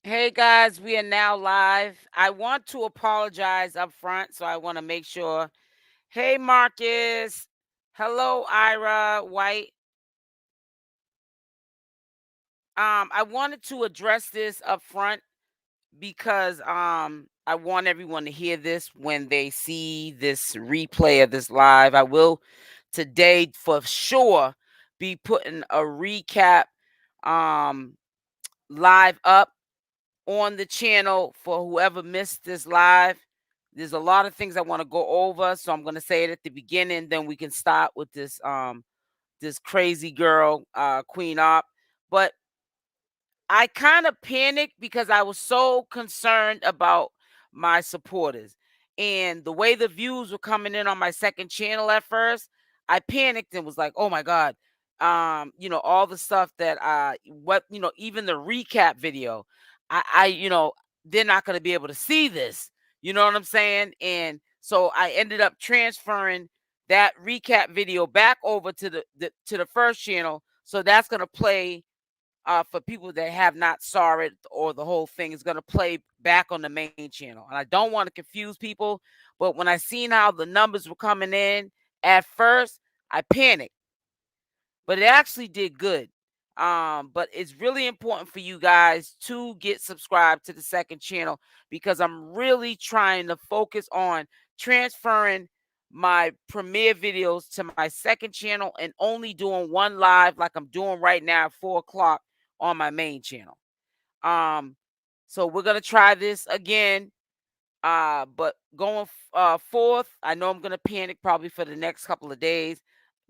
Hey guys, we are now live. I want to apologize up front, so I want to make sure. Hey Marcus. Hello Ira White. I wanted to address this up front because I want everyone to hear this when they see this replay of this live. I will today for sure be putting a recap um live up on the channel for whoever missed this live. There's a lot of things I want to go over, so I'm going to say it at the beginning, then we can start with this crazy girl, Queen Opp. But I kind of panicked because I was so concerned about my supporters and the way the views were coming in on my second channel at first. I panicked and was like, "Oh my god." All the stuff that even the recap video, I they're not going to be able to see this. You know what I'm saying? And so I ended up transferring that recap video back over to the first channel. So that's going to play for people that have not saw it, or the whole thing is going to play back on the main channel. And I don't want to confuse people, but when I seen how the numbers were coming in at first, I panicked, but it actually did good. But it's really important for you guys to get subscribed to the second channel because I'm really trying to focus on transferring my premiere videos to my second channel and only doing one live like I'm doing right now at 4 o'clock on my main channel. Um, so we're gonna try this again. But going forth, I know I'm gonna panic probably for the next couple of days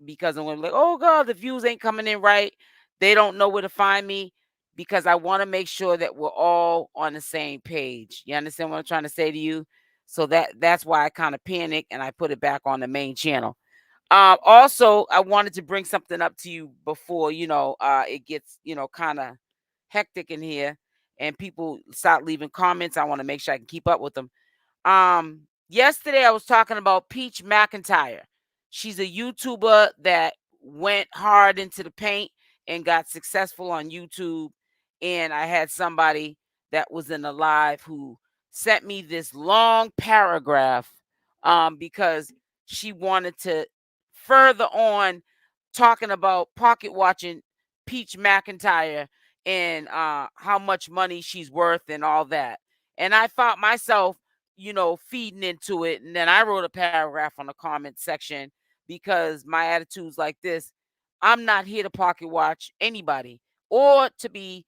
because I'm gonna be like, oh god, the views ain't coming in right. They don't know where to find me because I want to make sure that we're all on the same page. You understand what I'm trying to say to you? So that's why I kind of panic and I put it back on the main channel. Also, I wanted to bring something up to you before it gets kind of hectic in here and people start leaving comments. I want to make sure I can keep up with them. Yesterday I was talking about Peach McIntyre. She's a YouTuber that went hard into the paint and got successful on YouTube. And I had somebody that was in the live who sent me this long paragraph because she wanted to further on talking about pocket watching Peach McIntyre and how much money she's worth and all that. And I found myself feeding into it. And then I wrote a paragraph on the comment section because my attitude's like this. I'm not here to pocket watch anybody or to be,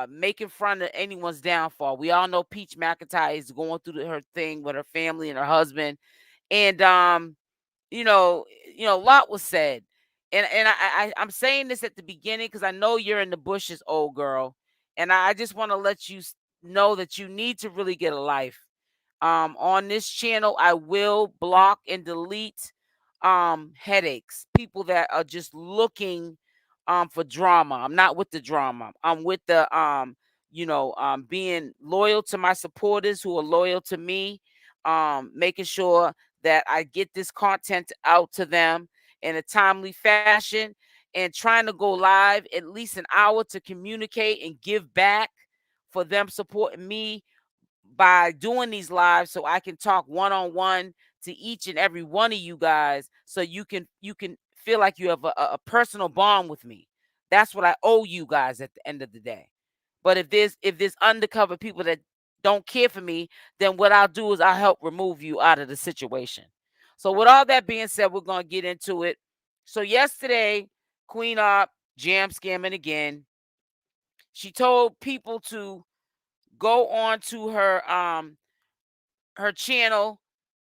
making fun of anyone's downfall. We all know Peach McIntyre is going through her thing with her family and her husband. And you know, a lot was said. And I'm saying this at the beginning because I know you're in the bushes, old girl. And I just want to let you know that you need to really get a life. On this channel, I will block and delete headaches, people that are just looking for drama. I'm not with the drama. I'm with the being loyal to my supporters who are loyal to me, making sure that I get this content out to them in a timely fashion, and trying to go live at least an hour to communicate and give back for them supporting me by doing these lives so I can talk one on one to each and every one of you guys so you can feel like you have a personal bond with me. That's what I owe you guys at the end of the day. But if there's undercover people that don't care for me, then what I'll do is I'll help remove you out of the situation. So with all that being said, we're gonna get into it. So yesterday, Queen Opp jam scamming again. She told people to go on to her channel.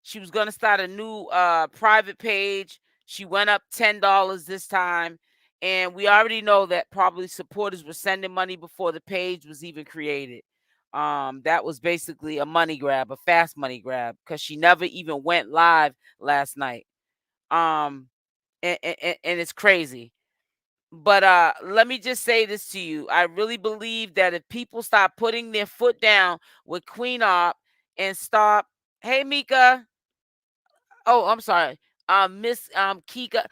She was going to start a new private page. She went up $10 this time, and we already know that probably supporters were sending money before the page was even created. That was basically a money grab, a fast money grab, because she never even went live last night. um and it's crazy. But let me just say this to you. I really believe that if people stop putting their foot down with Queen Opp and stop. Hey Mika. Oh, I'm sorry. Miss Kika,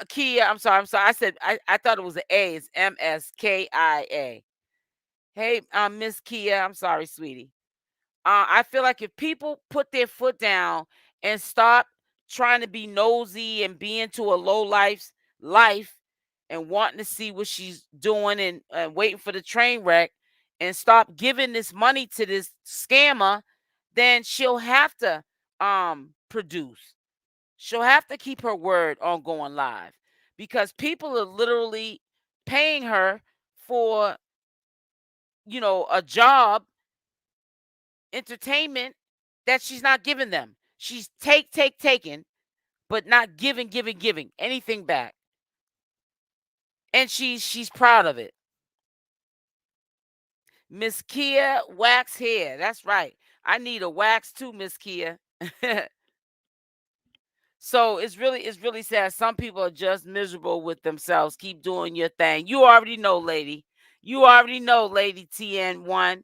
Kia. I'm sorry. I said I thought it was an A. It's MSKIA. Hey, Miss Kia, I'm sorry, sweetie. I feel like if people put their foot down and stop trying to be nosy and be into a low life and wanting to see what she's doing and waiting for the train wreck and stop giving this money to this scammer, then she'll have to produce. She'll have to keep her word on going live because people are literally paying her for, a job, entertainment that she's not giving them. She's taking, but not giving anything back. And she's proud of it. Miss Kia wax hair. That's right. I need a wax too, Miss Kia. So it's really sad. Some people are just miserable with themselves. Keep doing your thing. You already know, lady. You already know, lady TN1.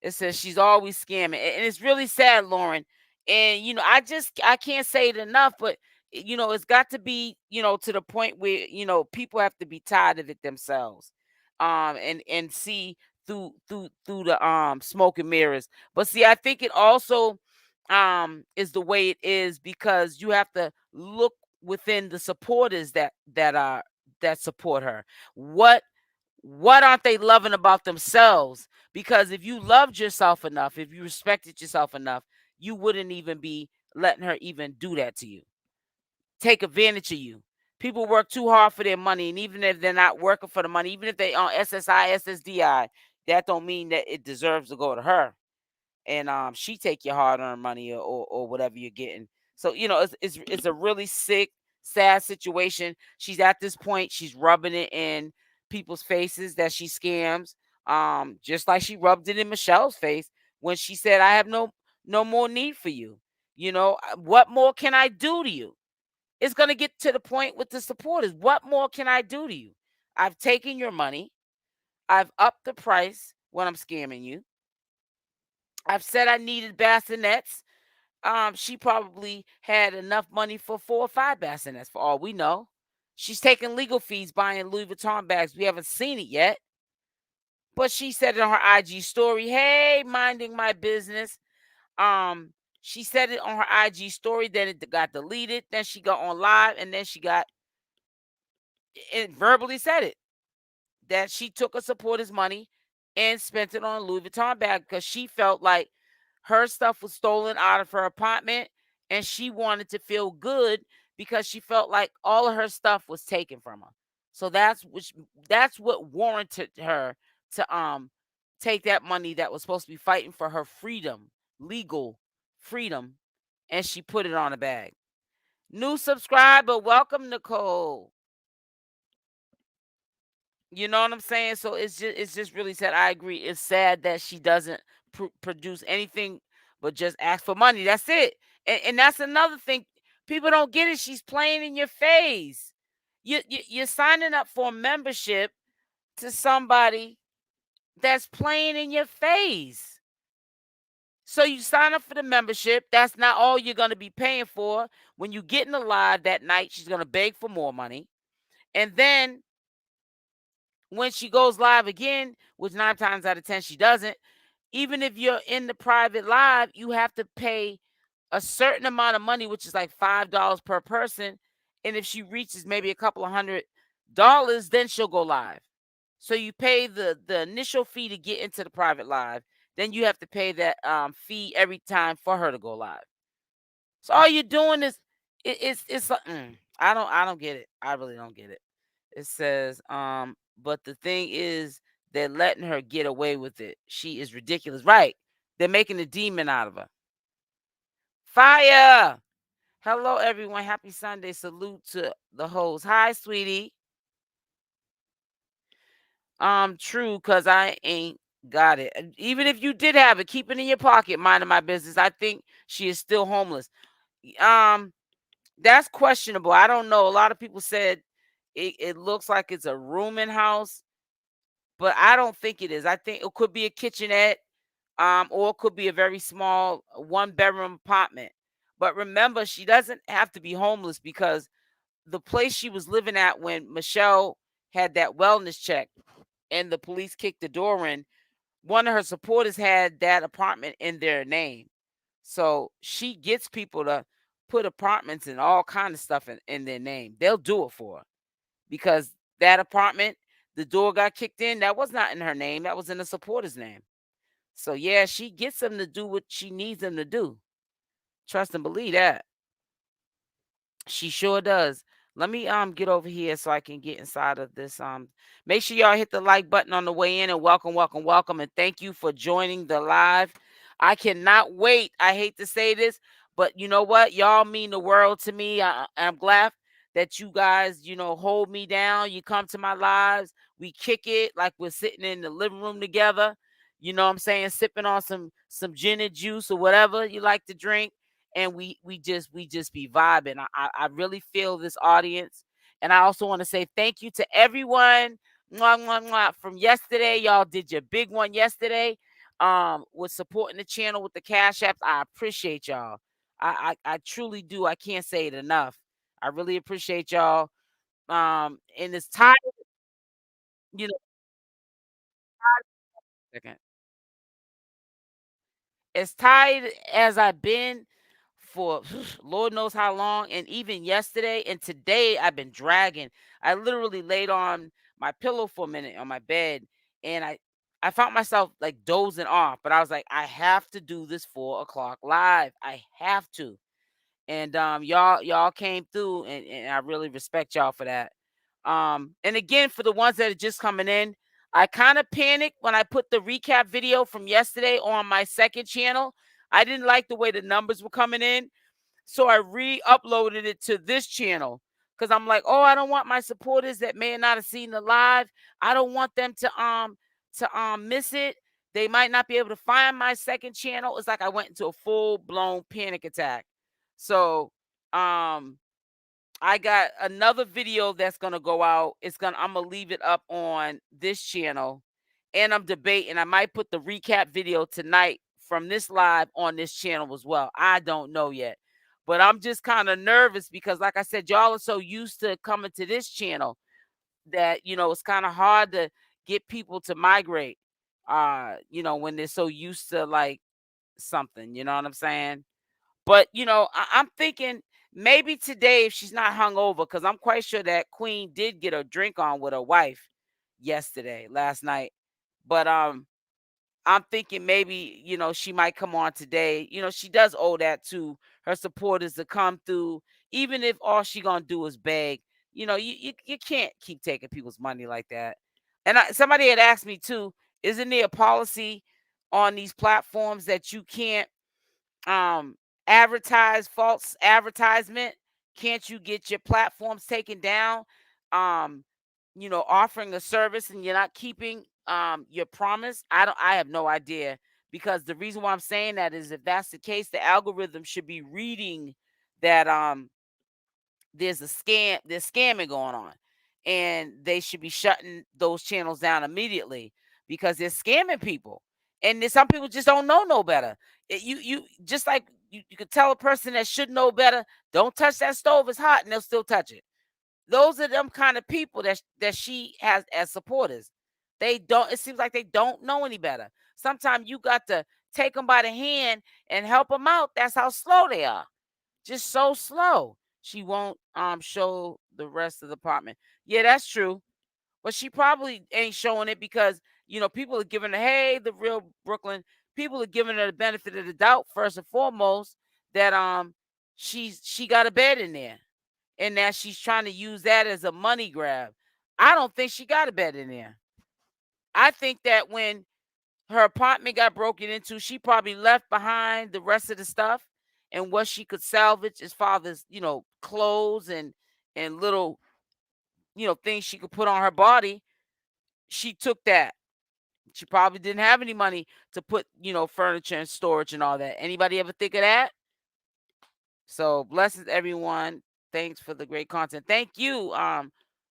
It says she's always scamming. And it's really sad, Lauren. And I can't say it enough, but it's got to be, to the point where, people have to be tired of it themselves. And see through the smoke and mirrors. But see, I think it also is the way it is because you have to look within the supporters that support her. What aren't they loving about themselves? Because if you loved yourself enough, if you respected yourself enough, you wouldn't even be letting her even do that to you. Take advantage of you. People work too hard for their money, and even if they're not working for the money, even if they on SSI, SSDI, that don't mean that it deserves to go to her. And she take your hard-earned money or whatever you're getting. So it's a really sick, sad situation. She's at this point, she's rubbing it in people's faces that she scams. Just like she rubbed it in Michelle's face when she said, "I have no more need for you." What more can I do to you? It's gonna get to the point with the supporters. What more can I do to you? I've taken your money. I've upped the price when I'm scamming you. I've said I needed bassinets. She probably had enough money for 4 or 5 bassinets for all we know. She's taking legal fees buying Louis Vuitton bags. We haven't seen it yet. But she said it on her IG story, "Hey, minding my business." She said it on her IG story, then it got deleted, then she got on live, and then she got it verbally said it that she took a supporter's money and spent it on a Louis Vuitton bag because she felt like her stuff was stolen out of her apartment and she wanted to feel good because she felt like all of her stuff was taken from her. So that's what warranted her to take that money that was supposed to be fighting for her freedom, legal freedom, and she put it on a bag. New subscriber, welcome, Nicole. You know what I'm saying? So it's just really sad. I agree. It's sad that she doesn't produce anything but just ask for money. That's it. And that's another thing. People don't get it. She's playing in your face. You're signing up for a membership to somebody that's playing in your face. So you sign up for the membership. That's not all you're going to be paying for. When you get in the live that night, she's going to beg for more money. And then when she goes live again, which 9 times out of 10 she doesn't, even if you're in the private live, you have to pay a certain amount of money, which is like $5 per person. And if she reaches maybe a couple of $100, then she'll go live. So you pay the initial fee to get into the private live. Then you have to pay that fee every time for her to go live. So all you're doing is it's I don't get it. I really don't get it. It says, but the thing is, they're letting her get away with it. She is ridiculous. Right. They're making a demon out of her. Fire. Hello, everyone. Happy Sunday. Salute to the host. Hi, sweetie. True, because I ain't got it. Even if you did have it, keep it in your pocket, minding my business. I think she is still homeless. That's questionable. I don't know. A lot of people said it looks like it's a rooming house, but I don't think it is. I think it could be a kitchenette, or it could be a very small 1-bedroom apartment. But remember, she doesn't have to be homeless because the place she was living at when Michelle had that wellness check, and the police kicked the door in, one of her supporters had that apartment in their name. So she gets people to put apartments and all kind of stuff in their name. They'll do it for her because that apartment, the door got kicked in. That was not in her name. That was in the supporter's name. So yeah, she gets them to do what she needs them to do. Trust and believe that. She sure does. Let me get over here so I can get inside of this. Make sure y'all hit the like button on the way in, and welcome, welcome, welcome, and thank you for joining the live. I cannot wait. I hate to say this, but you know what? Y'all mean the world to me. I'm glad that you guys, hold me down. You come to my lives. We kick it like we're sitting in the living room together. You know what I'm saying? Sipping on some gin and juice or whatever you like to drink, and we just be vibing. I really feel this audience, and I also want to say thank you to everyone. Mwah, mwah, mwah, from yesterday. Y'all did your big one yesterday. With supporting the channel with the cash apps. I appreciate y'all. I truly do. I can't say it enough. I really appreciate y'all. And it's time, you know. Second. As tired as I've been for Lord knows how long, and even yesterday and today, I've been dragging. I literally laid on my pillow for a minute on my bed, and I found myself like dozing off. But I was like, I have to do this 4 o'clock live. I have to. And y'all came through, and I really respect y'all for that. And again, for the ones that are just coming in, I kind of panicked when I put the recap video from yesterday on my second channel. I didn't like the way the numbers were coming in, so I re-uploaded it to this channel because I'm like, oh, I don't want my supporters that may not have seen the live. I don't want them to miss it. They might not be able to find my second channel. It's like I went into a full-blown panic attack. So I got another video that's gonna go out. I'm gonna leave it up on this channel, and I'm debating. I might put the recap video tonight from this live on this channel as well. I don't know yet, but I'm just kind of nervous because, like I said, y'all are so used to coming to this channel that it's kind of hard to get people to migrate. When they're so used to like something. You know what I'm saying? But I'm thinking maybe today, if she's not hungover, because I'm quite sure that Queen did get a drink on with her wife last night. But I'm thinking maybe she might come on today. She does owe that to her supporters to come through, even if all she gonna do is beg. You can't keep taking people's money like that. And somebody had asked me too, isn't there a policy on these platforms that you can't um advertise false advertisement? Can't you get your platforms taken down, um offering a service and you're not keeping your promise? I have no idea, because the reason why I'm saying that is, if that's the case, the algorithm should be reading that there's scamming going on, and they should be shutting those channels down immediately because they're scamming people. And some people just don't know no better. You just like you could tell a person that should know better, don't touch that stove, it's hot, and they'll still touch it. Those are them kind of people that she has as supporters. They don't, it seems like they don't know any better. Sometimes you got to take them by the hand and help them out. That's how slow they are, just so slow. She won't show the rest of the apartment. Yeah, that's true. But she probably ain't showing it because people are giving her, hey, the real Brooklyn, people are giving her the benefit of the doubt first and foremost, that she got a bed in there, and that she's trying to use that as a money grab. I don't think she got a bed in there. I think that when her apartment got broken into, she probably left behind the rest of the stuff and what she could salvage as far as, clothes and little, things she could put on her body. She took that. She probably didn't have any money to put, furniture and storage and all that. Anybody ever think of that? So blessings everyone. Thanks for the great content. Thank you,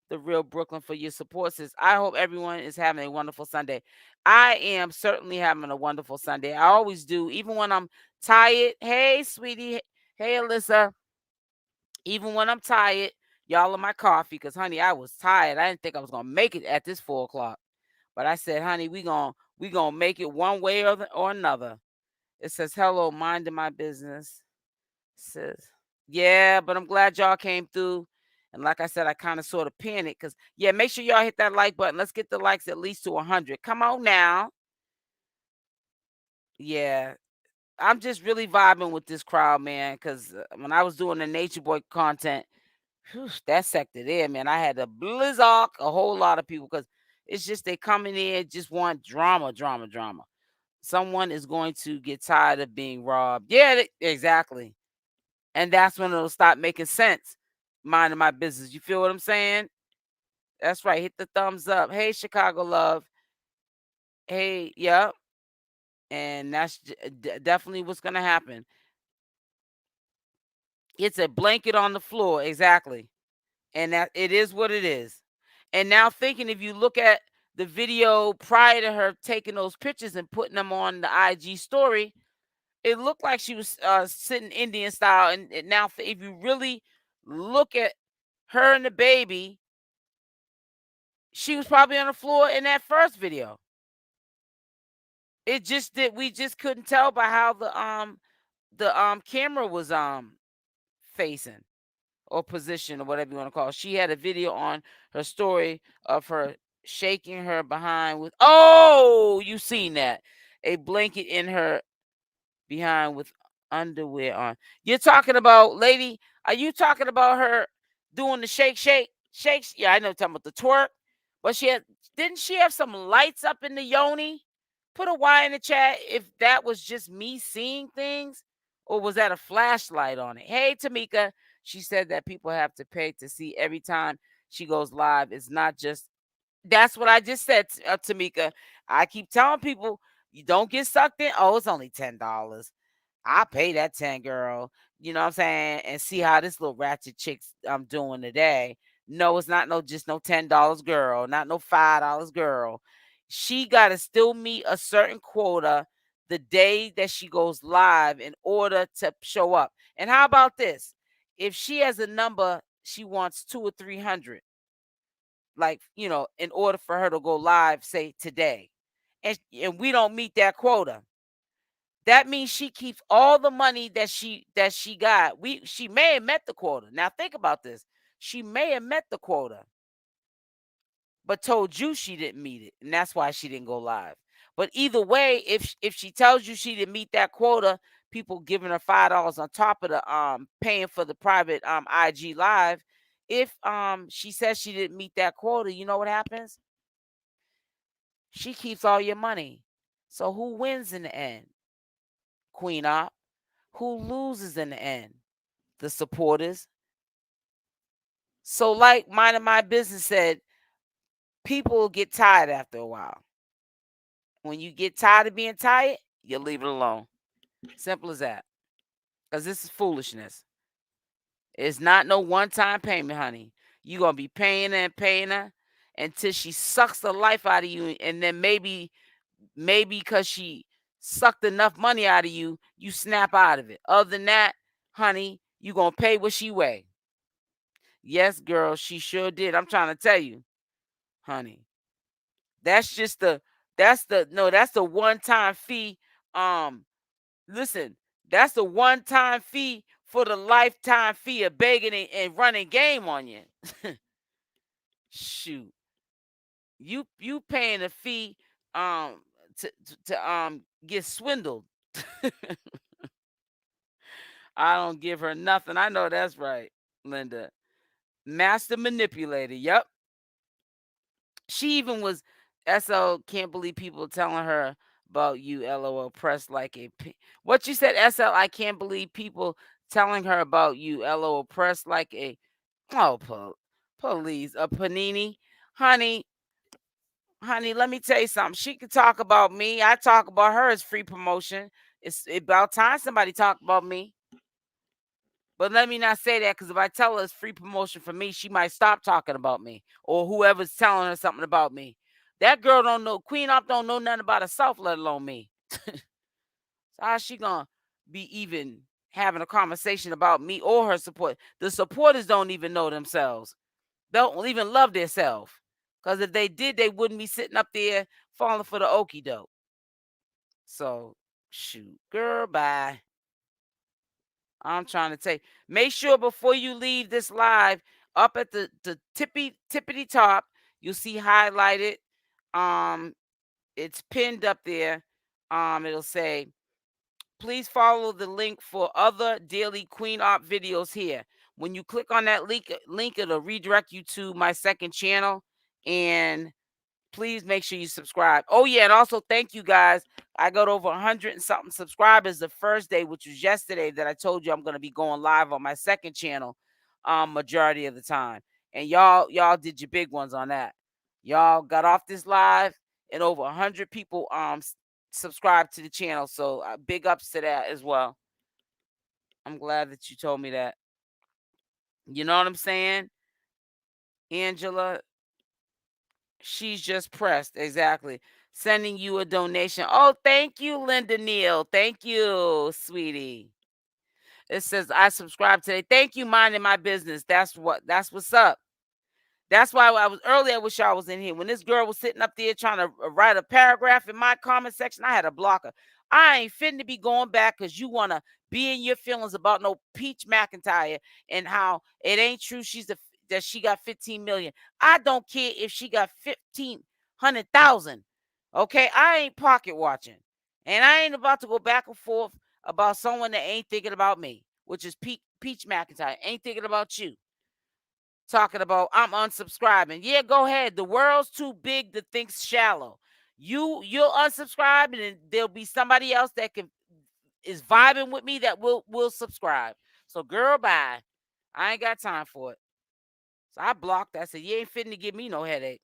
the real Brooklyn, for your support. Sis, I hope everyone is having a wonderful Sunday. I am certainly having a wonderful Sunday. I always do, even when I'm tired. Hey, sweetie. Hey, Alyssa. Even when I'm tired, y'all are my coffee. Because honey, I was tired. I didn't think I was gonna make it at this 4 o'clock. But I said, honey, we gonna make it one way or another. It says, hello, minding my business. It says, yeah, but I'm glad y'all came through. And like I said, I kind of sort of panicked because, yeah, make sure y'all hit that like button. Let's get the likes at least to 100. Come on now. Yeah, I'm just really vibing with this crowd, man, because when I was doing the Nature Boy content, whew, that sector there, man, I had to blizzard a whole lot of people because it's just they coming in, just want drama, drama, drama. Someone is going to get tired of being robbed. Yeah, exactly. And that's when it'll stop making sense. Minding my business. You feel what I'm saying? That's right. Hit the thumbs up. Hey, Chicago love. Hey, yep. And that's definitely what's going to happen. It's a blanket on the floor. Exactly. And that it is what it is. And now thinking, if you look at the video prior to her taking those pictures and putting them on the IG story, it looked like she was sitting Indian style. And now, if you really look at her and the baby, she was probably on the floor in that first video. It just did. We just couldn't tell by how the camera was facing or position or whatever you want to call it. She had a video on her story of her shaking her behind with, oh, you seen that, a blanket in her behind with underwear on. You're talking about, lady, are you talking about her doing the shakes? Yeah, I know, talking about the twerk. But didn't she have some lights up in the yoni? Put a Y in the chat if that was just me seeing things, or was that a flashlight on it? Hey, Tamika, she said that people have to pay to see every time she goes live. It's not just, that's what I just said, Tamika. I keep telling people, you don't get sucked in. Oh, it's only $10. I pay that 10, girl. You know what I'm saying? And see how this little ratchet chick's doing today. No, it's not no $10 girl, not no $5 girl. She gotta still meet a certain quota the day that she goes live in order to show up. And how about this? If she has a number, she wants 200 or 300, like, in order for her to go live, say today. And we don't meet that quota, that means she keeps all the money that she got. She may have met the quota. Now think about this. She may have met the quota, but told you she didn't meet it, and that's why she didn't go live. But either way, if she tells you she didn't meet that quota, people giving her $5 on top of the paying for the private IG live. If she says she didn't meet that quota, you know what happens? She keeps all your money. So who wins in the end? Queen Opp. Who loses in the end? The supporters. So, like Minding My Business said, people get tired after a while. When you get tired of being tired, you leave it alone. Simple as that. Because this is foolishness. It's not no one-time payment, honey. You're going to be paying her and paying her until she sucks the life out of you. And then maybe because she sucked enough money out of you, you snap out of it. Other than that, honey, you're going to pay what she weigh. Yes, girl, she sure did. I'm trying to tell you, honey. That's the one-time fee. Listen, that's the one-time fee for the lifetime fee of begging and running game on you. Shoot. You paying a fee to get swindled. I don't give her nothing. I know that's right, Linda. Master manipulator. Yep. She even was, SL can't believe people telling her about you, LOL, press like a what you said, SL, I can't believe people telling her about you, LOL, press like a, oh, please, a panini. Honey, let me tell you something. She can talk about me. I talk about her as free promotion. It's about time somebody talk about me. But let me not say that, because if I tell her it's free promotion for me, she might stop talking about me, or whoever's telling her something about me. That girl don't know, Queen Opp don't know nothing about herself, let alone me. So how's she gonna be even having a conversation about me or her support? The supporters don't even know themselves. Don't even love themselves. Because if they did, they wouldn't be sitting up there falling for the okie doke. So, shoot, girl, bye. I'm trying to tell you. Make sure before you leave this live, up at the tippity top, you'll see highlighted. Um, it's pinned up there. It'll say, please follow the link for other daily Queen Opp videos here. When you click on that link, it'll redirect you to my second channel. And please make sure you subscribe. Oh, yeah. And also, thank you guys. I got over 100 and something subscribers the first day, which was yesterday, that I told you I'm going to be going live on my second channel majority of the time. And y'all did your big ones on that. Y'all got off this live and over 100 people subscribed to the channel. So big ups to that as well. I'm glad that you told me that. You know what I'm saying? Angela, she's just pressed. Exactly. Sending you a donation. Oh, thank you, Linda Neal. Thank you, sweetie. It says I subscribe today. Thank you, minding my business. That's what's up. That's why I was earlier. I wish I was in here. When this girl was sitting up there trying to write a paragraph in my comment section, I had to block her. I ain't finna be going back because you want to be in your feelings about no Peach McIntyre and how it ain't true that she got 15 million. I don't care if she got 1,500,000. Okay, I ain't pocket watching. And I ain't about to go back and forth about someone that ain't thinking about me, which is Peach McIntyre. Ain't thinking about you. Talking about I'm unsubscribing. Yeah, go ahead. The world's too big to think shallow. You'll unsubscribe, and then there'll be somebody else that is vibing with me that will subscribe. So, girl, bye. I ain't got time for it. So I blocked. I said, you ain't fitting to give me no headache.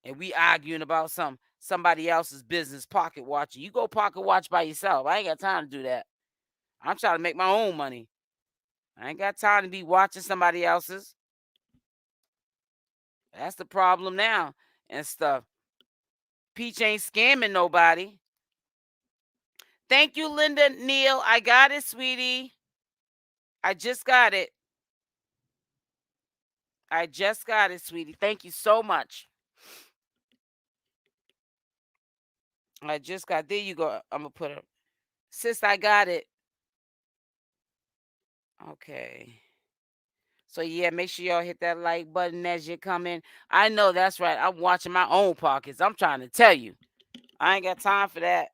And we arguing about somebody else's business, pocket watching. You go pocket watch by yourself. I ain't got time to do that. I'm trying to make my own money. I ain't got time to be watching somebody else's. That's the problem now and stuff. Peach ain't scamming nobody. Thank you, Linda Neal. I got it, sweetie. I just got it. I just got it, sweetie. Thank you so much. I just got, there you go. I'm going to put it. Sis, I got it. Okay. So, yeah, make sure y'all hit that like button as you come in. I know that's right. I'm watching my own pockets. I'm trying to tell you. I ain't got time for that.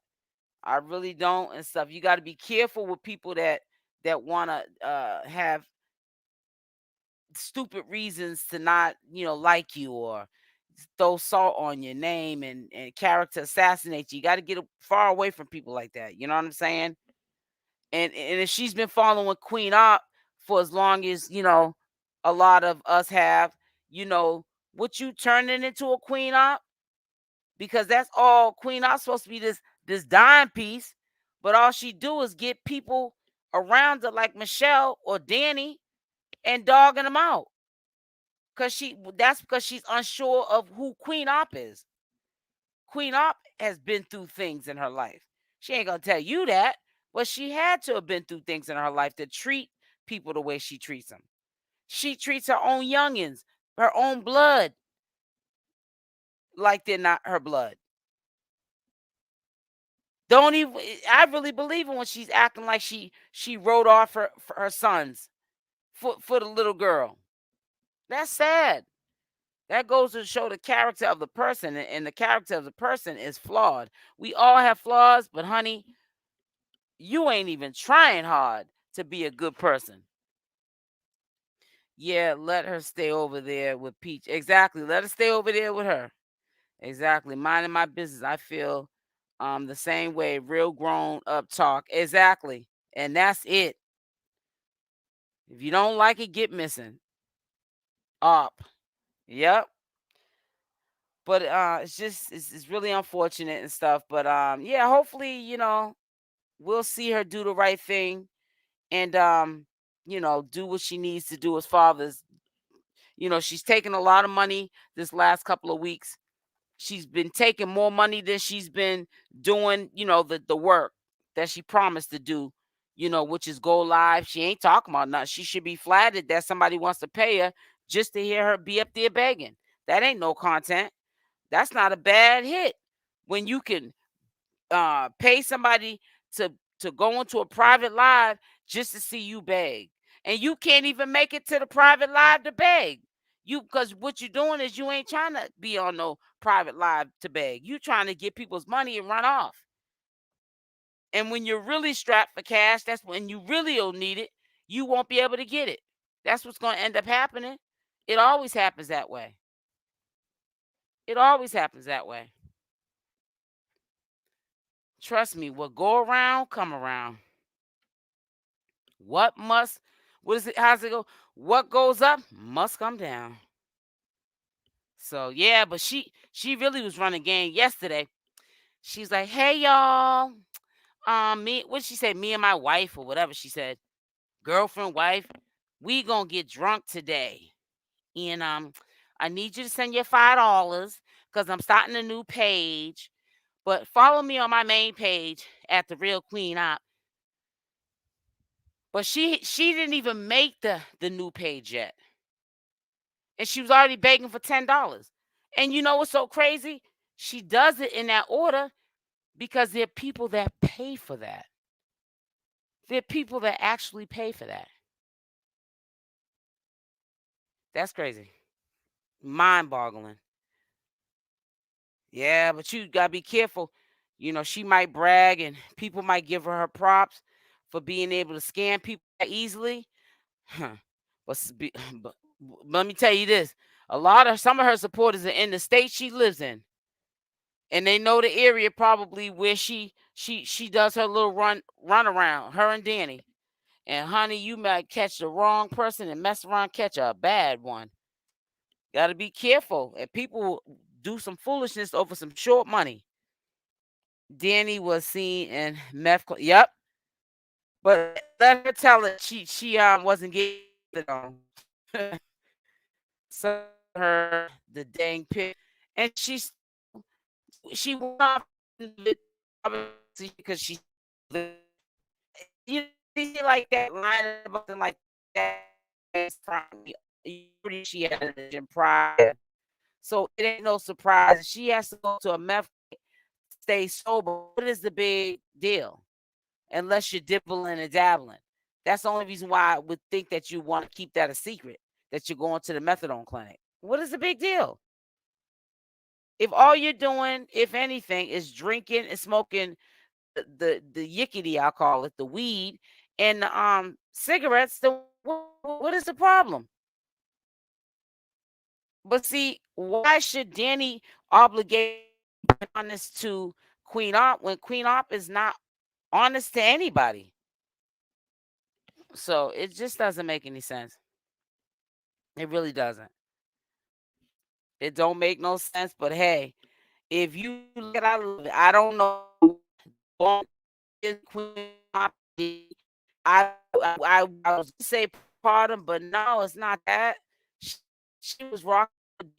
I really don't and stuff. You got to be careful with people that want to have stupid reasons to not, like you or throw salt on your name and character assassinate you. You got to get far away from people like that. You know what I'm saying? And if she's been following Queen Opp for as long as, a lot of us have, what you turning into a Queen Opp? Because that's all Queen Opp's supposed to be, this dime piece. But all she do is get people around her like Michelle or Danny and dogging them out. That's because she's unsure of who Queen Opp is. Queen Opp has been through things in her life. She ain't gonna tell you that, but she had to have been through things in her life to treat people the way she treats them. She treats her own youngins, her own blood, like they're not her blood. Don't even. I really believe it when she's acting like she wrote off her sons for the little girl. That's sad. That goes to show the character of the person, and the character of the person is flawed. We all have flaws, but honey, you ain't even trying hard to be a good person. Yeah, let her stay over there with Peach. Exactly. Let her stay over there with her. Exactly. Minding my business. I feel the same way. Real grown up talk. Exactly. And that's it. If you don't like it, get missing. Up. Yep. But it's really unfortunate and stuff. But yeah, hopefully, we'll see her do the right thing and do what she needs to do as fathers. She's taken a lot of money this last couple of weeks. She's been taking more money than she's been doing, the work that she promised to do, which is go live. She ain't talking about nothing. She should be flattered that somebody wants to pay her just to hear her be up there begging. That ain't no content. That's not a bad hit. When you can pay somebody to go into a private live just to see you beg, and you can't even make it to the private live to beg. You, because what you're doing is you ain't trying to be on no private live to beg. You trying to get people's money and run off. And when you're really strapped for cash, that's when you really will need it. You won't be able to get it. That's what's going to end up happening. It always happens that way. It always happens that way. Trust me, what go around, come around. What must, what is it? How's it go? What goes up must come down. So yeah, but she really was running game yesterday. She's like, hey y'all, me, what she said, me and my wife or whatever she said, girlfriend, wife, we gonna get drunk today. And I need you to send your $5 because I'm starting a new page. But follow me on my main page at the real Queen Opp. But she didn't even make the new page yet. And she was already begging for $10. And you know what's so crazy? She does it in that order because there are people that pay for that. There are people that actually pay for that. That's crazy. Mind boggling. Yeah, but you gotta be careful. You know, she might brag and people might give her props for being able to scam people that easily. Huh. But, but let me tell you this: a lot of some of her supporters are in the state she lives in, and they know the area probably where she does her little run around. Her and Danny. And honey, you might catch the wrong person and mess around catch a bad one. Got to be careful, and people do some foolishness over some short money. Danny was seen in meth. Yep, but let her tell it. She wasn't getting it on. So her the dang pig, and she went off because she you see like that line about something like that. She had it in pride, so it ain't no surprise. She has to go to a meth, stay sober. What is the big deal? Unless you're dibbling and dabbling. That's the only reason why I would think that you want to keep that a secret, that you're going to the methadone clinic. What is the big deal? If all you're doing, if anything, is drinking and smoking the yickety, I'll call it, the weed and the cigarettes, then what is the problem? But see, why should Danny obligate honest to Queen Opp when Queen Opp is not honest to anybody? So it just doesn't make any sense. It really doesn't. It don't make no sense. But hey, if you look at, I don't know. Queen Opp, I was gonna say pardon, but no, it's not that. She, she was rocking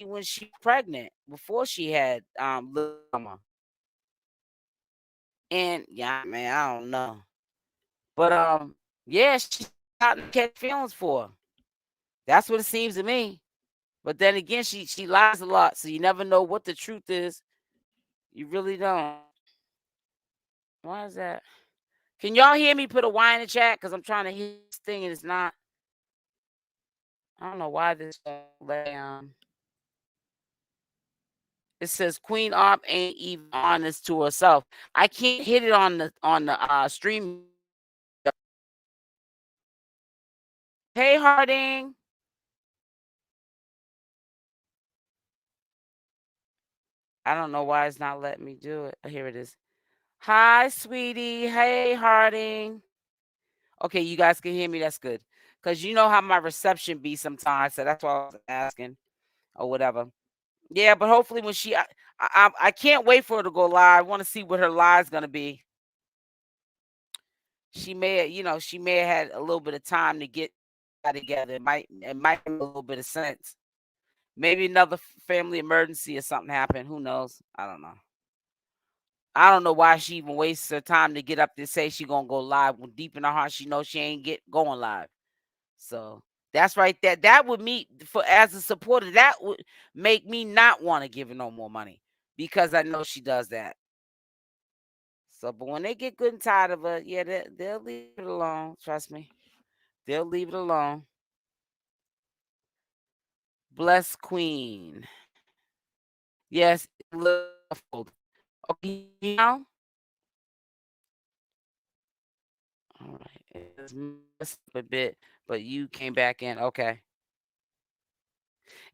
when she was pregnant before she had little mama. And yeah, man, I don't know. But yeah, she out to catch feelings for her. That's what it seems to me. But then again, she lies a lot, so you never know what the truth is. You really don't. Why is that? Can y'all hear me? Put a Y in the chat because I'm trying to hear this thing and it's not. I don't know why this it says Queen Opp ain't even honest to herself. I can't hit it on the stream. Hey Harding. I don't know why it's not letting me do it. Here it is. Hi, sweetie. Hey, Harding. Okay, you guys can hear me. That's good. Because you know how my reception be sometimes. So that's why I was asking or whatever. Yeah, but hopefully when I can't wait for her to go live. I want to see what her live's going to be. She may, she may have had a little bit of time to get together. It might make a little bit of sense. Maybe another family emergency or something happened. Who knows? I don't know. I don't know why she even wastes her time to get up there and say she gonna go live when deep in her heart she knows she ain't going live. So That's right. That would me for as a supporter. That would make me not want to give her no more money because I know she does that. So, but when they get good and tired of her, yeah, they'll leave it alone. Trust me, they'll leave it alone. Bless Queen. Yes, muffled. Okay, now. All right, it's messed up a bit, but you came back in. Okay,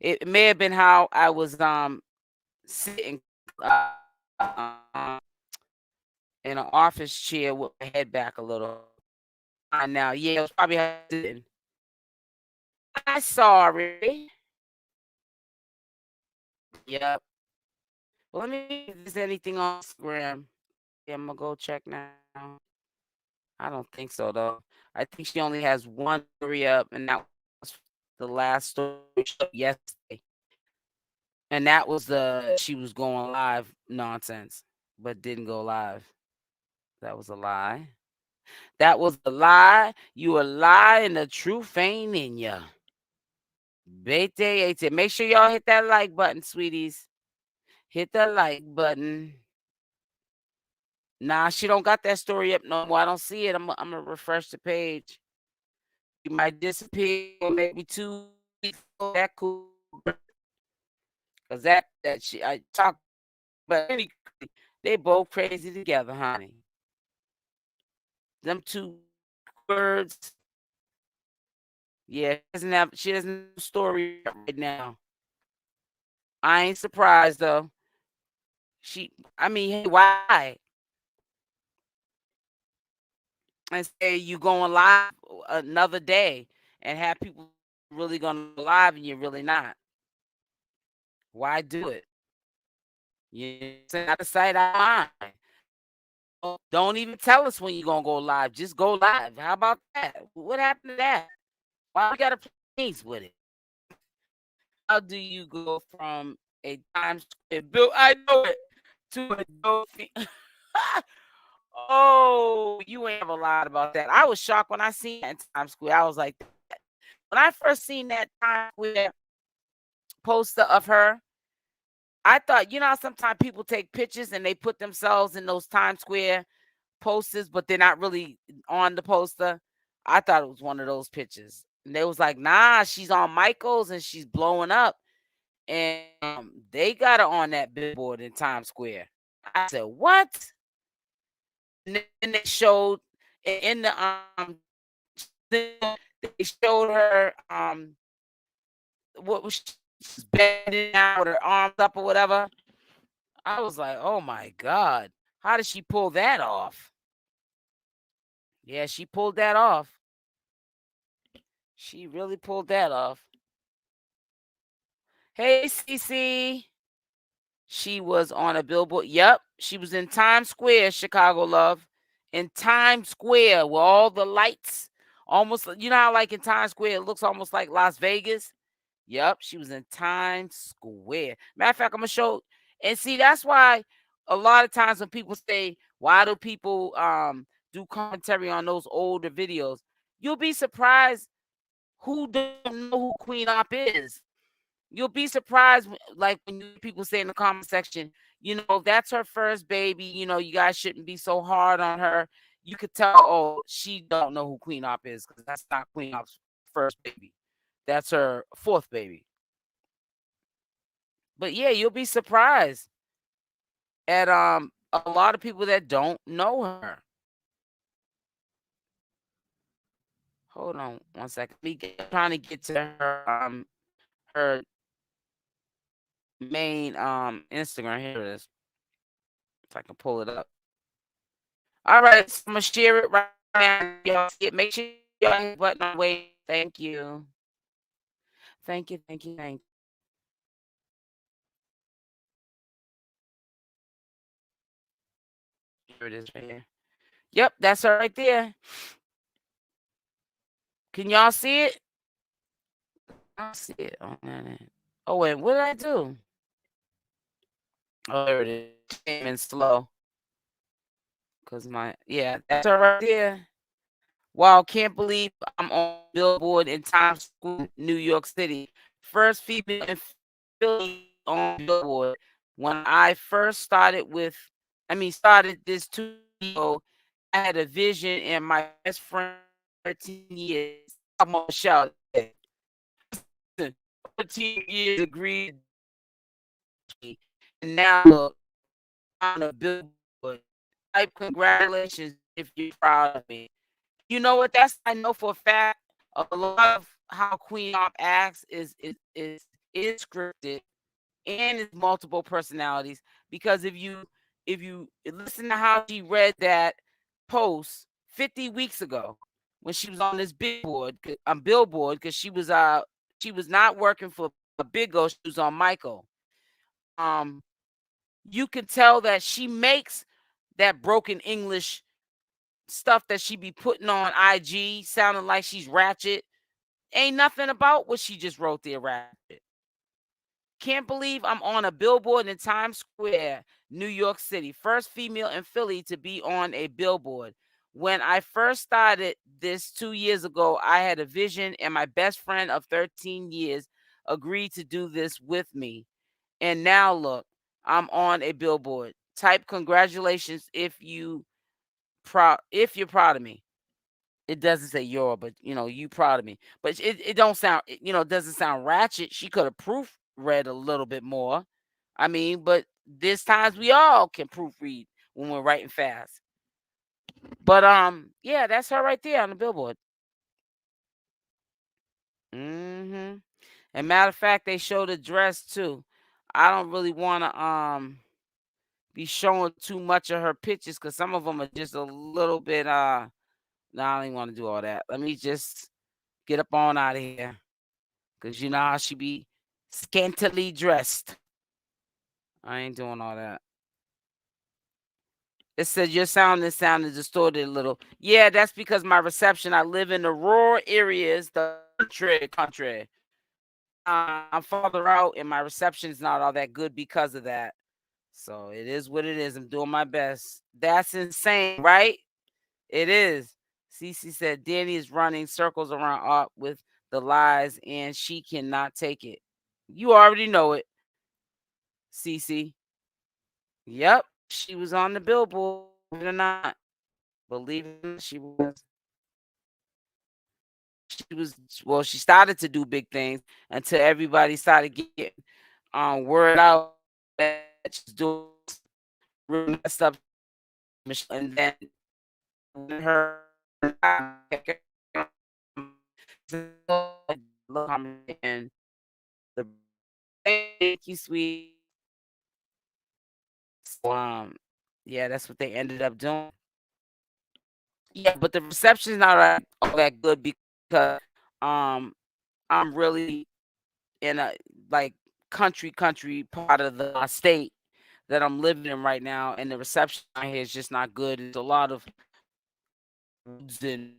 it may have been how I was sitting uh, um, in an office chair with my head back a little. Now, yeah, it was probably how I was sitting. I'm sorry. Yep. Well, let me see if there's anything on Instagram. Yeah, I'm gonna go check now. I don't think so though. I think she only has one story up, and that was the last story up yesterday. And that was the she was going live nonsense, but didn't go live. That was a lie. That was a lie. You a lie, and the truth ain't in ya. Bete, ate. Make sure y'all hit that like button, sweeties. Hit the like button. Nah, she don't got that story up no more. I don't see it. I'm gonna refresh the page. You might disappear for maybe 2 weeks. That cool, cause that she I talk, but they both crazy together, honey. Them two words. Yeah, she doesn't have a story right now. I ain't surprised though. I mean, hey, why? And say you going live another day and have people really gonna go live and you're really not. Why do it? You say out of sight, out of mind. Don't even tell us when you're gonna go live. Just go live. How about that? What happened to that? Why we gotta play games with it? How do you go from a Times Square bill? I know it to a Dolphin. Oh, you ain't have a lot about that. I was shocked when I seen that in Times Square. I was like, when I first seen that Times Square poster of her, I thought, you know, how sometimes people take pictures and they put themselves in those Times Square posters, but they're not really on the poster. I thought it was one of those pictures. And they was like, nah, she's on Michael's and she's blowing up. And they got her on that billboard in Times Square. I said, what? And then they showed in the they showed her what was she's bending down with her arms up or whatever. I was like, oh my God. How did she pull that off? Yeah, she pulled that off. She really pulled that off. Hey, Cece. She was on a billboard. Yep. She was in Times Square, Chicago love. In Times Square with all the lights. Almost, you know how like in Times Square, it looks almost like Las Vegas. Yep, she was in Times Square. Matter of fact, I'm gonna show and see that's why a lot of times when people say, why do people do commentary on those older videos? You'll be surprised who don't know who Queen Opp is. You'll be surprised, like when people say in the comment section, you know, that's her first baby. You know, you guys shouldn't be so hard on her. You could tell, oh, she don't know who Queen Opp is because that's not Queen Opp's first baby. That's her fourth baby. But yeah, you'll be surprised at a lot of people that don't know her. Hold on one second. Trying to get to her main Instagram. Here it is. If I can pull it up. All right, so I'm gonna share it right now. Y'all see it. Make sure y'all hit the button on wait. Thank you. Thank you. Thank you. Thank you. Here it is right here. Yep, that's her right there. Can y'all see it? I don't see it on that. Oh wait, what did I do? Oh, there it is. Came in slow. Cause my yeah, that's her right there. Wow, can't believe I'm on Billboard in Times Square, New York City. First female in Philly on Billboard. When I first started this 2 years ago, I had a vision and my best friend 13 years. I'm on shout. 13 years agreed to me. And now look on a Billboard. Type congratulations if you're proud of me. You know what? That's I know for a fact. A lot of how Queen Opp acts is scripted and is multiple personalities. Because if you listen to how she read that post 50 weeks ago when she was on this billboard because she was not working for a Big O, she was on Michael. Um, you can tell that she makes that broken English stuff that she be putting on IG sounding like she's ratchet. Ain't nothing about what she just wrote there ratchet. Can't believe I'm on a billboard in Times Square, New York City. First female in Philly to be on a billboard. When I first started this 2 years ago, I had a vision, and my best friend of 13 years agreed to do this with me. And now look, I'm on a billboard. Type congratulations if you're proud of me. It doesn't say you're, but you proud of me. But it don't sound, it doesn't sound ratchet. She could have proofread a little bit more. I mean, but there's times we all can proofread when we're writing fast. But yeah, that's her right there on the billboard. Mm-hmm. And matter of fact, they showed the dress too. I don't really want to be showing too much of her pictures because some of them are just a little bit no, I don't even want to do all that. Let me just get up on out of here. Cause you know how she be scantily dressed. I ain't doing all that. It said your sound is distorted a little. Yeah, that's because my reception. I live in the rural areas, the country. I'm farther out, and my reception's not all that good because of that. So it is what it is. I'm doing my best. That's insane, right? It is. Cece said Danny is running circles around Art with the lies, and she cannot take it. You already know it, Cece. Yep, she was on the billboard, believe it or not. Believe it or not, she was. She was well, she started to do big things until everybody started getting word out that she's doing real messed up, and then when her and the thank you, sweet. So, yeah, that's what they ended up doing. Yeah, but the reception's not all that good because um I'm really in a like country part of the state that I'm living in right now, and the reception out here is just not good. There's a lot of woods and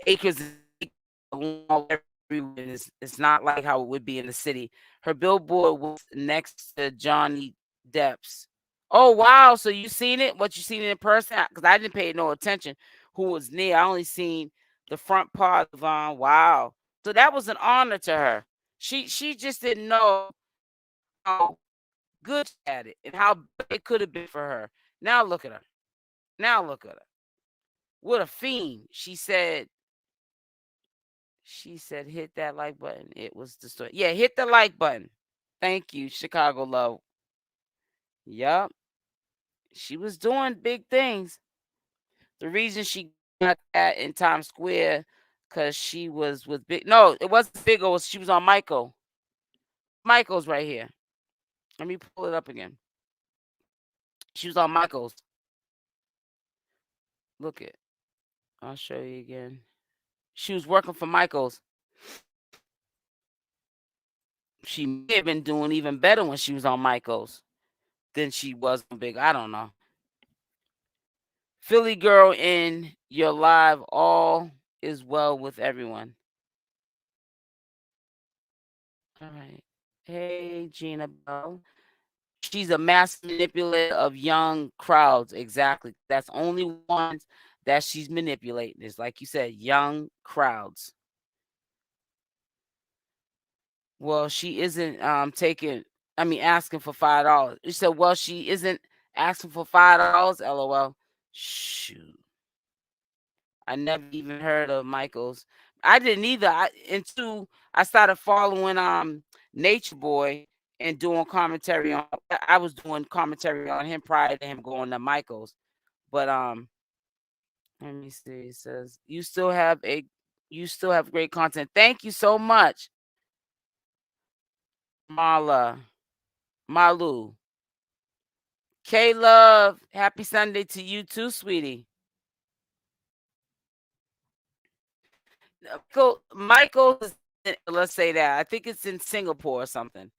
acres and acres all everywhere. And it's not like how it would be in the city. Her billboard was next to Johnny Depp's. Oh wow! So you seen it? What you seen it in person? Because I didn't pay no attention who was near. I only seen the front part of wow. So that was an honor to her. She just didn't know how good she had it and how it could have been for her. Now look at her. Now look at her. What a fiend. She said, hit that like button. It was the story. Yeah, hit the like button. Thank you, Chicago Love. Yup. She was doing big things. The reason she got that in Times Square, because she was with Big. No, it wasn't Big O. She was on Michael. Michael's right here. Let me pull it up again. She was on Michael's. Look it. I'll show you again. She was working for Michael's. She may have been doing even better when she was on Michael's than she was on Big. I don't know. Philly girl in your live. All is well with everyone. All right. Hey, Gina Bell. She's a master manipulator of young crowds. Exactly. That's only ones that she's manipulating is, like you said, young crowds. Well, she isn't taking asking for $5. You said, well, she isn't asking for $5, LOL. Shoot. I never even heard of Michael's. I didn't either. Until I started following Nature Boy and doing commentary on I was doing commentary on him prior to him going to Michael's. But let me see. It says you still have great content. Thank you so much, Marla. Malu. K Love. Happy Sunday to you too, sweetie. Michael is let's say that. I think it's in Singapore or something.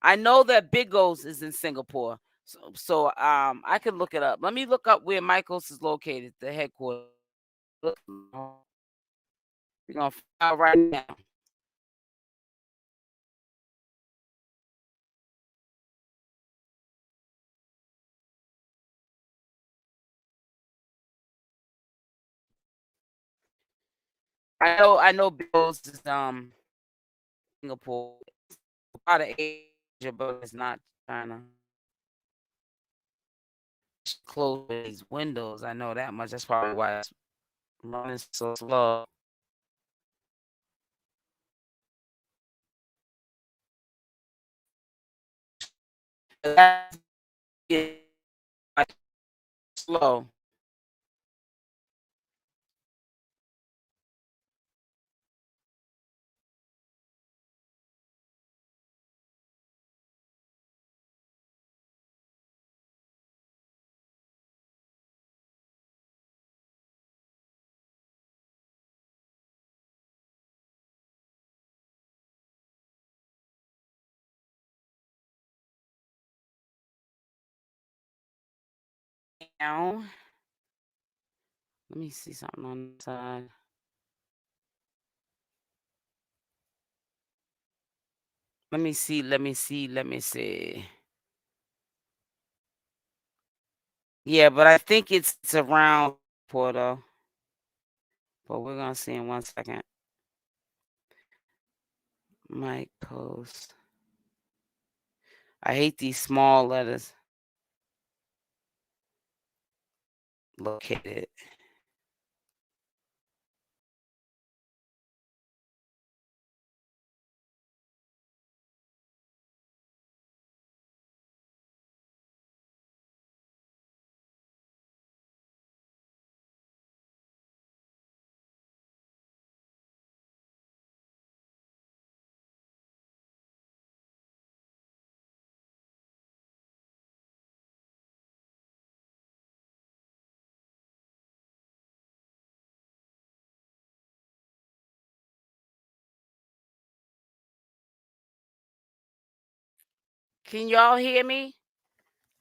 I know that Big O's is in Singapore. So I can look it up. Let me look up where Michael's is located, the headquarters. We're gonna find out right now. I know Big O's is Singapore. Out of Asia, but it's not China. Close these windows. I know that much. That's probably why it's running so slow. That's slow. Now, let me see something on the side. Let me see. Let me see. Let me see. Yeah, but I think it's around Porto. But we're gonna see in 1 second. Mike post. I hate these small letters. Located. Can y'all hear me?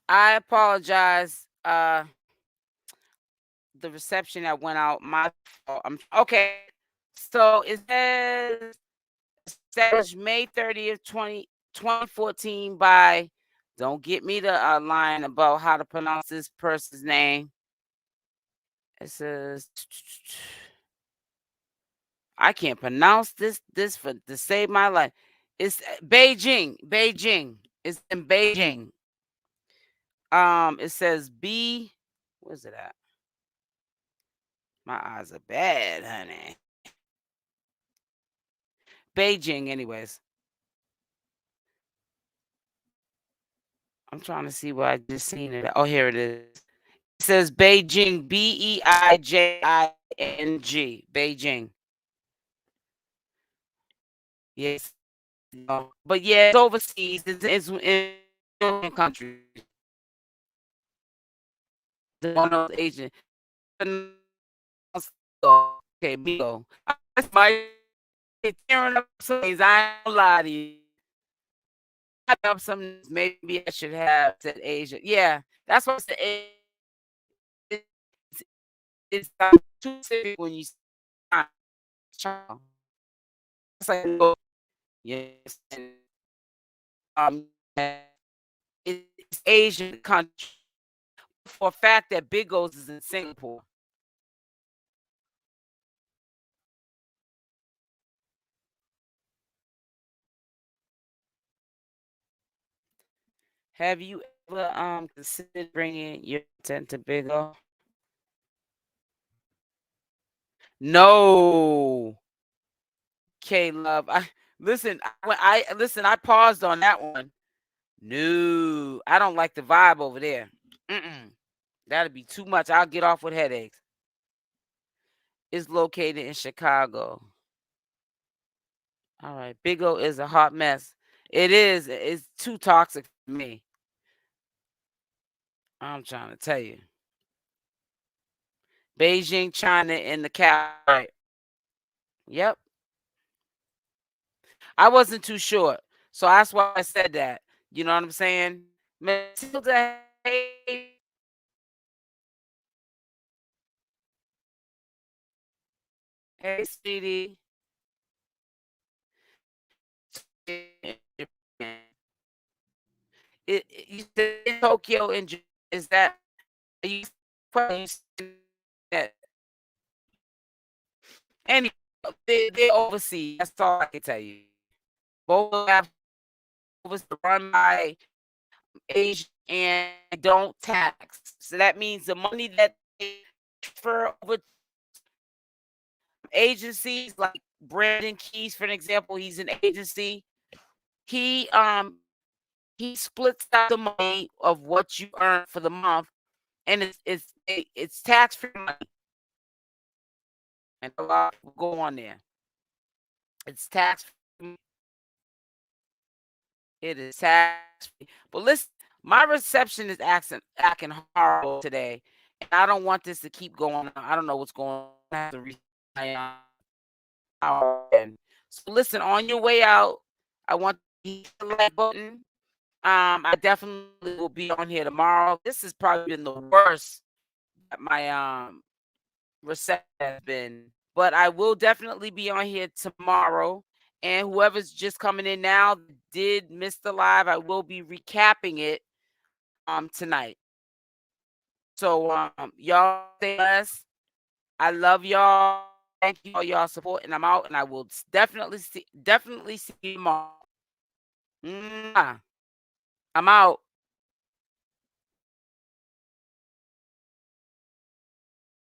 I apologize. The reception that went out. My fault. Okay. So it says established May 30th, 2014 by, don't get me to line about how to pronounce this person's name. It says, I can't pronounce this for to save my life. It's Beijing. It's in Beijing. It says B. Where's it at? My eyes are bad, honey. Beijing, anyways. I'm trying to see where I just seen it. Oh, here it is. It says Beijing, Beijing, Beijing. Yes, but yeah, it's overseas. It's in countries. The one of those Asian. Okay, Bigo. That's my tearing up some things. I ain't gonna lie to you. Up some maybe I should have said Asia. Yeah, that's what I said. It's, it's too specific when you say child. It's like yes, um, it's Asian country. For a fact that Big O's is in Singapore. Have you ever considered bringing your content to Big O? No. K Love. I listen, I paused on that one. No, I don't like the vibe over there. Mm-mm. That'd be too much. I'll get off with headaches. It's located in Chicago. All right. Big O is a hot mess. It is. It's too toxic for me. I'm trying to tell you. Beijing, China, and the cow. Right. Yep. I wasn't too sure. So that's why I said that. You know what I'm saying? Matilda, hey, hey, sweetie. You said in Tokyo and is that you that anyway, they're overseas. That's all I can tell you. Both have run by Asia and don't tax. So that means the money that they transfer over agencies like Brandon Keys, for an example, he's an agency. He he splits out the money of what you earn for the month, and it's tax free money, and a lot of people go on there. It's tax free. It is tax free. But listen, my reception is acting horrible today, and I don't want this to keep going on. I don't know what's going on. I have to reset my power again. So listen, on your way out, I want you to hit the like button. I definitely will be on here tomorrow. This has probably been the worst that my reception has been, but I will definitely be on here tomorrow. And whoever's just coming in now did miss the live, I will be recapping it tonight. So y'all stay blessed. I love y'all. Thank you for y'all support, and I'm out. And I will definitely see you tomorrow. Mwah. I'm out.